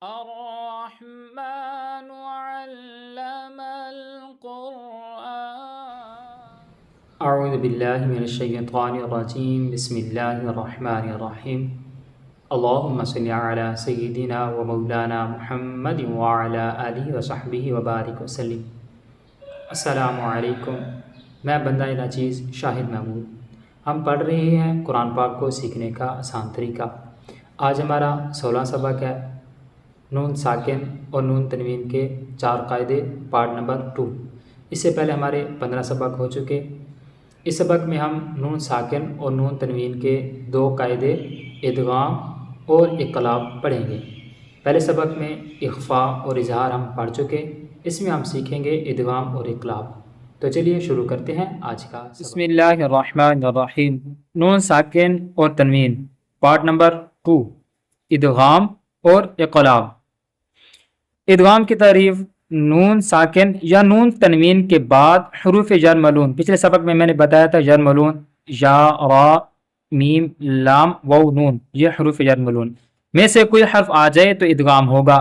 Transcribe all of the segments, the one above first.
الرحمن علم القرآن اعوذ باللہ من الشیطان الرجیم بسم اللہ الرحمن الرحیم اللہم صلی علی سیدنا و مولانا محمد وعلی آلہ وصحبہ وبارک وسلم۔ السلام علیکم، میں بندہ ناچیز شاہد محمود۔ ہم پڑھ رہے ہیں قرآن پاک کو سیکھنے کا آسان طریقہ۔ آج ہمارا 16واں سبق ہے نون ساکن اور نون تنوین کے 4 قاعدے، پارٹ نمبر 2۔ اس سے پہلے ہمارے 15 سبق ہو چکے۔ اس سبق میں ہم نون ساکن اور نون تنوین کے 2 قاعدے ادغام اور اقلاب پڑھیں گے۔ پہلے سبق میں اخفاء اور اظہار ہم پڑھ چکے، اس میں ہم سیکھیں گے ادغام اور اقلاب۔ تو چلیے شروع کرتے ہیں آج کا سبق۔ بسم اللہ الرحمن الرحیم۔ نون ساکن اور تنوین، پارٹ نمبر 2، ادغام اور اقلاب۔ ادغام کی تعریف: نون ساکن یا نون تنوین کے بعد حروف جر ملون، پچھلے سبق میں نے بتایا تھا جر ملون یا را میم لام واو نون، یہ حروف جر ملون میں سے کوئی حرف آ جائے تو ادغام ہوگا۔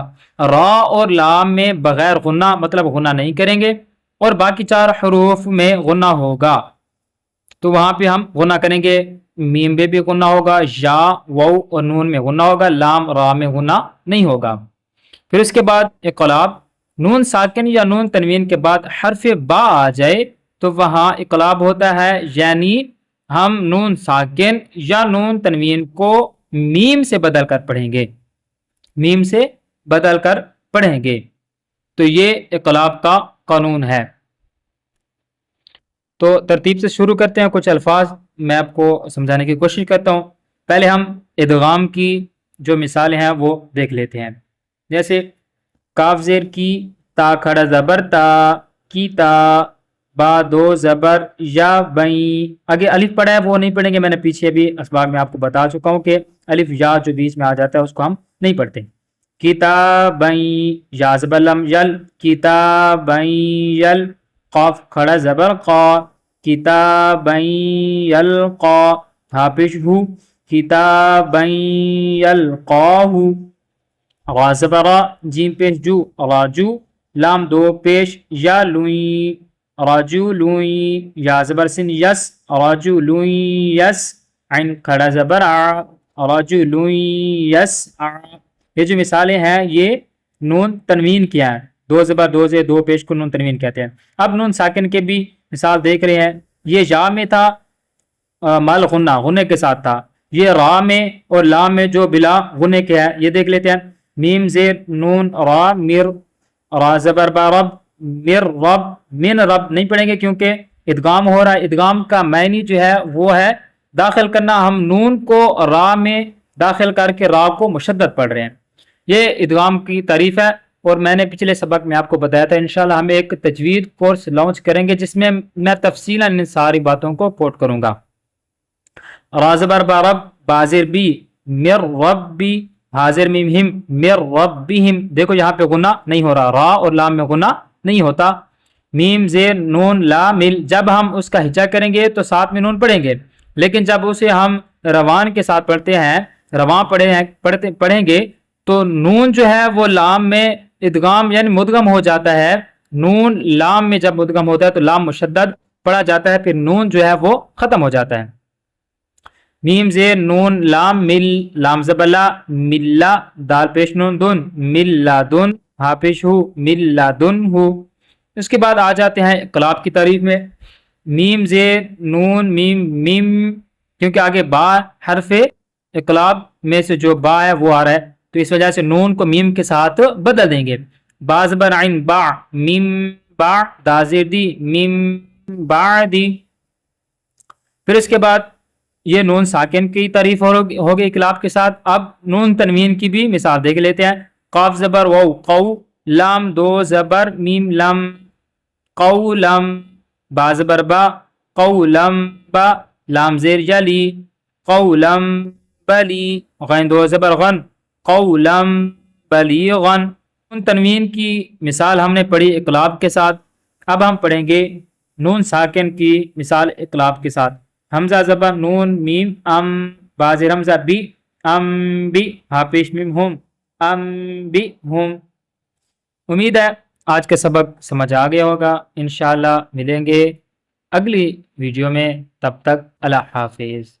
را اور لام میں بغیر غنہ، مطلب غنہ نہیں کریں گے، اور باقی 4 حروف میں غنہ ہوگا تو وہاں پہ ہم غنہ کریں گے۔ میم میں بھی غنہ ہوگا، یا واو اور نون میں غنہ ہوگا، لام را میں غنہ نہیں ہوگا۔ پھر اس کے بعد اقلاب: نون ساکن یا نون تنوین کے بعد حرف با آ جائے تو وہاں اقلاب ہوتا ہے، یعنی ہم نون ساکن یا نون تنوین کو میم سے بدل کر پڑھیں گے، میم سے بدل کر پڑھیں گے، تو یہ اقلاب کا قانون ہے۔ تو ترتیب سے شروع کرتے ہیں، کچھ الفاظ میں آپ کو سمجھانے کی کوشش کرتا ہوں۔ پہلے ہم ادغام کی جو مثالیں ہیں وہ دیکھ لیتے ہیں، جیسے کاف زیر کی، تا کھڑا زبر تا، کی تا، با دو زبر یا بیں۔ آگے الف پڑھا ہے وہ نہیں پڑھیں گے، میں نے پیچھے بھی اسباق میں آپ کو بتا چکا ہوں کہ الف یا جو بیچ میں آ جاتا ہے اس کو ہم نہیں پڑھتے۔ کتابیں، یا زبر لم یل، کتابیں یل، قاف کھڑا زبر قا، کتابیں یلقا، ہا پیش ہو، کتابیں یلقاہ، غا زبر را، جیم پیش جو، راجو، لام 2 پیش، یا لوئیں، راجو لوئیں، یا زبر سن یس، راجو لوئیں یس، عین کھڑا زبر آ، راجو لوئیں یس آ۔ یہ جو مثالیں ہیں یہ نون تنوین کیا ہے، 2 زبر 2 سے 2 پیش کو نون تنوین کہتے ہیں۔ اب نون ساکن کے بھی مثال دیکھ رہے ہیں، یہ یا میں تھا مال غنہ، غنے کے ساتھ تھا، یہ را میں اور لام میں جو بلا غنے کے ہے، یہ دیکھ لیتے ہیں۔ میم زیر نون را مر، را زبر با رب، مر رب، من رب نہیں پڑھیں گے کیونکہ ادغام ہو رہا ہے۔ ادغام کا معنی جو ہے وہ ہے داخل کرنا، ہم نون کو را میں داخل کر کے را کو مشدد پڑھ رہے ہیں، یہ ادغام کی تعریف ہے۔ اور میں نے پچھلے سبق میں آپ کو بتایا تھا انشاءاللہ ہم ایک تجوید کورس لانچ کریں گے جس میں میں تفصیلاً ان ساری باتوں کو کوٹ کروں گا۔ را زبر با رب، بازر بی، مر ربی، حاضر میم ہم، مر ربہم، دیکھو یہاں پہ غنہ نہیں ہو رہا، را اور لام میں غنہ نہیں ہوتا۔ میم زیر نون لا مل، جب ہم اس کا ہجا کریں گے تو ساتھ میں نون پڑھیں گے، لیکن جب اسے ہم روان کے ساتھ پڑھتے ہیں، رواں پڑھیں گے تو نون جو ہے وہ لام میں ادغام یعنی مدغم ہو جاتا ہے۔ نون لام میں جب مدغم ہوتا ہے تو لام مشدد پڑھا جاتا ہے، پھر نون جو ہے وہ ختم ہو جاتا ہے۔ میم زیر نون لام مل، لام زبلا، ملا، دال پیش نون دن، ملا دن، ہا پیش ہو، ملا دن ہو۔ اس کے بعد آ جاتے ہیں اقلاب کی تعریف میں۔ میم زیر نون میم میم، کیونکہ آگے با حرف اقلاب میں سے جو با ہے وہ آ رہا ہے تو اس وجہ سے نون کو میم کے ساتھ بدل دیں گے۔ با زبر عین با، میم با، دا زیر دی، میم با دی۔ پھر اس کے بعد یہ نون ساکن کی تعریف ہوگی اقلاب کے ساتھ۔ اب نون تنوین کی بھی مثال دیکھ لیتے ہیں۔ قاف زبر واو قو، لام 2 زبر میم لم، قولم، با زبر با، قولم با، لام زیر یلی، قولم بلی، غین 2 زبر غن، قولم بلیغن۔ نون تنوین کی مثال ہم نے پڑھی اقلاب کے ساتھ، اب ہم پڑھیں گے نون ساکن کی مثال اقلاب کے ساتھ۔ حمزہ زبر نون میم ام، باز حمزہ بی، ام بی، ہا پیش میم ہم، انبئہم۔ امید ہے آج کا سبق سمجھ آ گیا ہوگا۔ انشاءاللہ ملیں گے اگلی ویڈیو میں، تب تک اللہ حافظ۔